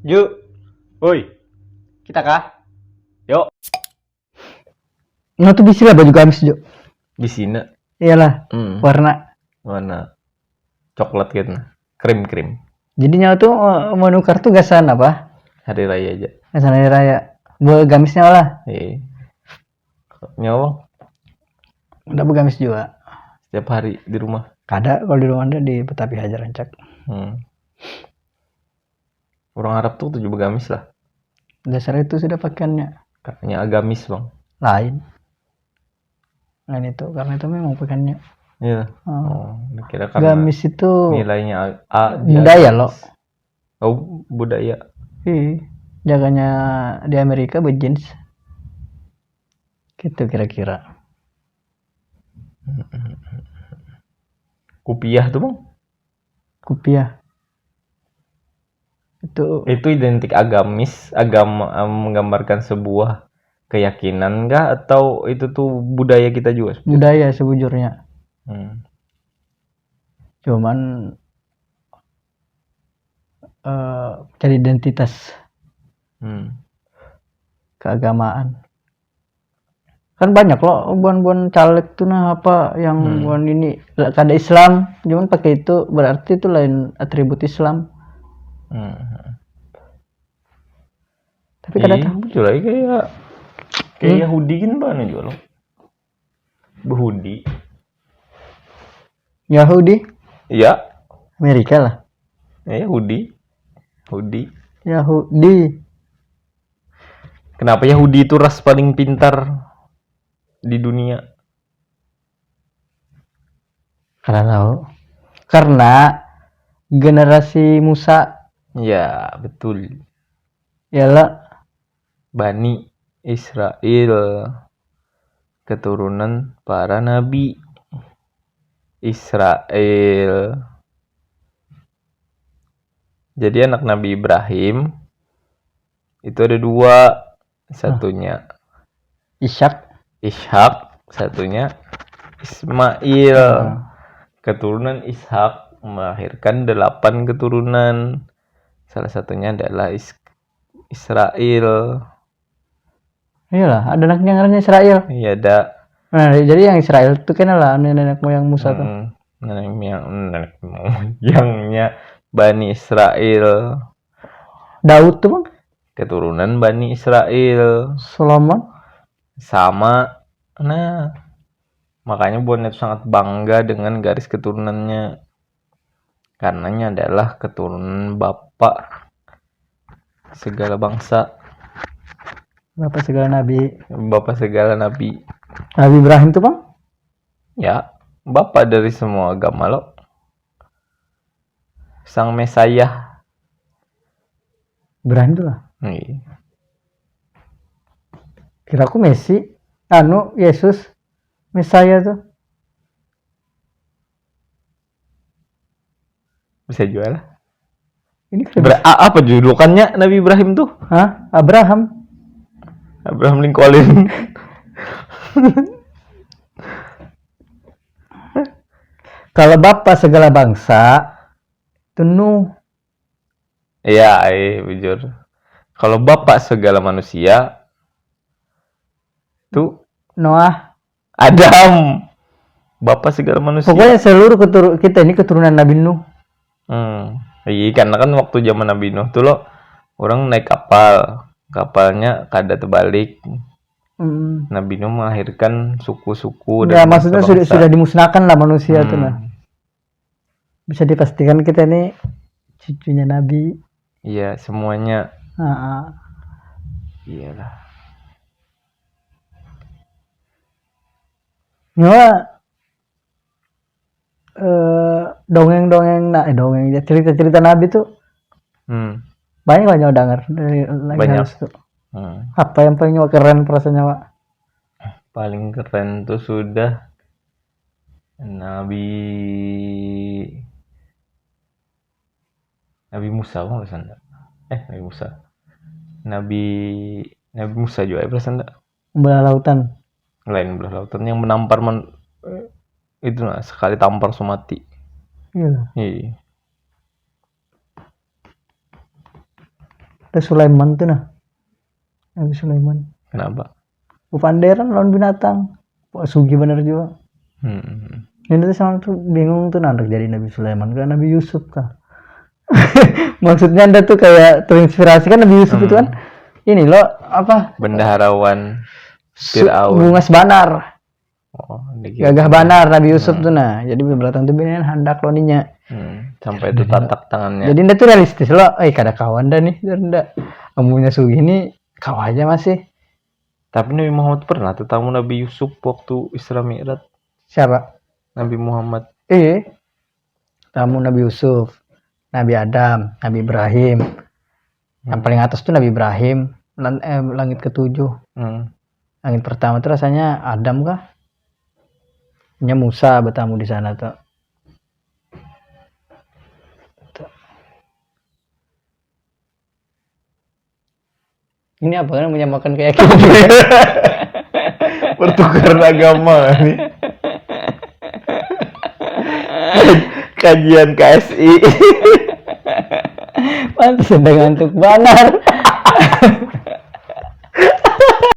Yuk, woi, kita kah? Yuk, Nggak tuh bisa lah baju gamis Jo. di sini. Iyalah, warna. Warna coklat gitu, krim. Jadi nyawa tuh mau nukar tuh gasan apa? Hari raya aja. Gasan hari raya. Buat gamisnya lah. Nyawa Udah begamis juga. setiap hari di rumah. Kada kalau di rumah ada di Petapi Hajar Rancak. Orang Arab tuh tujuh begamis lah. Dasar itu sudah pakaiannya. Katanya agamis bang. Lain itu karena itu memang pakaiannya. Iya. Kira karena gamis itu nilainya A. Budaya loh. Oh, budaya. Jaganya di Amerika berjeans. Gitu kira-kira. Kupiah tuh bang. Kupiah. Itu identik agamis, agama menggambarkan sebuah keyakinan enggak atau itu tuh budaya kita juga? Budaya sebujurnya. Cuman cari identitas keagamaan. Kan banyak loh buan caleg tuh nah apa yang buan ini kada Islam, cuman pakai itu berarti itu lain atribut Islam. Tapi kada tahu juga kayak Yahudi kan banget juga loh. Behudi. Yahudi? Iya. Amerika lah. Yahudi. Kenapa Yahudi itu ras paling pintar di dunia? Kada tahu. Karena generasi Musa. Ya, betul. Yalah Bani Israel, keturunan para nabi Israel. Jadi anak Nabi Ibrahim itu ada dua, satunya Ishak, satunya Ismail. Keturunan Ishak melahirkan 8 keturunan. Salah satunya adalah Israel. Iyalah, ada anak yang namanya Israel. Iya, ada. Nah, jadi yang Israel itu kan lah nenek moyang Musa tuh. Nenek moyangnya Bani Israel. Daud tuh bang. Keturunan Bani Israel. Solomon. Sama. Nah, makanya Bonet sangat bangga dengan garis keturunannya. Karenanya adalah keturunan Bapak segala bangsa. Bapak segala nabi. Nabi Ibrahim tuh bang? Ya, bapak dari semua agama loh. Sang Mesayah. Ibrahim tuh lah. Kira aku Messi. Yesus. Mesaya tuh. Bisa jual. Ini apa julukannya Nabi Ibrahim tuh? Abraham Lincoln. Kalau bapak segala bangsa itu Nuh. Iya, jujur. Kalau bapak segala manusia tuh Noah. Adam. Bapak segala manusia. Pokoknya seluruh kita ini keturunan Nabi Nuh. Iya, karena kan waktu zaman Nabi Nuh tuh loh orang naik kapalnya kada terbalik. Nabi Nuh melahirkan suku-suku. Ya maksudnya sudah dimusnahkan lah manusia tuh lah. Bisa dipastikan kita ini cucunya Nabi. Iya, semuanya. Iyalah. Dongeng cerita-cerita Nabi tuh banyak dengar dari banyak tuh. Apa yang paling keren perasaannya Pak? Paling keren tuh sudah Nabi Musa kok enggak? Nabi Musa. Nabi Musa juga perasaan enggak? Belah lautan. Lain belah lautan yang menampar itu nah sekali tampar sumati. Iya. Ada Sulaiman tuh nah. Nabi Sulaiman. Kenapa? Panderan lawan binatang. Wah, sugi bener juga. Ini tuh sama tuh bingung tuh nanti jadi Nabi Sulaiman ke Nabi Yusuf kah? Maksudnya anda tuh kayak terinspirasi kan Nabi Yusuf itu kan ini loh apa? Bendaharawan Fir'aun. Bungas Banar. Oh, Gagah Banar Nabi Yusuf tuh nah. Jadi belakang tuh beneran hendak lo ninya. Sampai itu tatak tangannya. Jadi anda tuh realistis loh. Kada kawan dah nih, anda. Amunya sugi ini kau aja masih. Tapi Nabi Muhammad pernah ketemu Nabi Yusuf waktu Isra Mi'raj. Siapa? Nabi Muhammad. Tamu Nabi Yusuf, Nabi Adam, Nabi Ibrahim. Yang paling atas tuh Nabi Ibrahim, langit ketujuh. Langit pertama tuh rasanya Adam kah? Nya Musa bertamu di sana tuh. Ini apa kan menyamakan keyakinan? Pertukaran agama nih. Kajian KSI. Pantas sedang ngantuk Banar.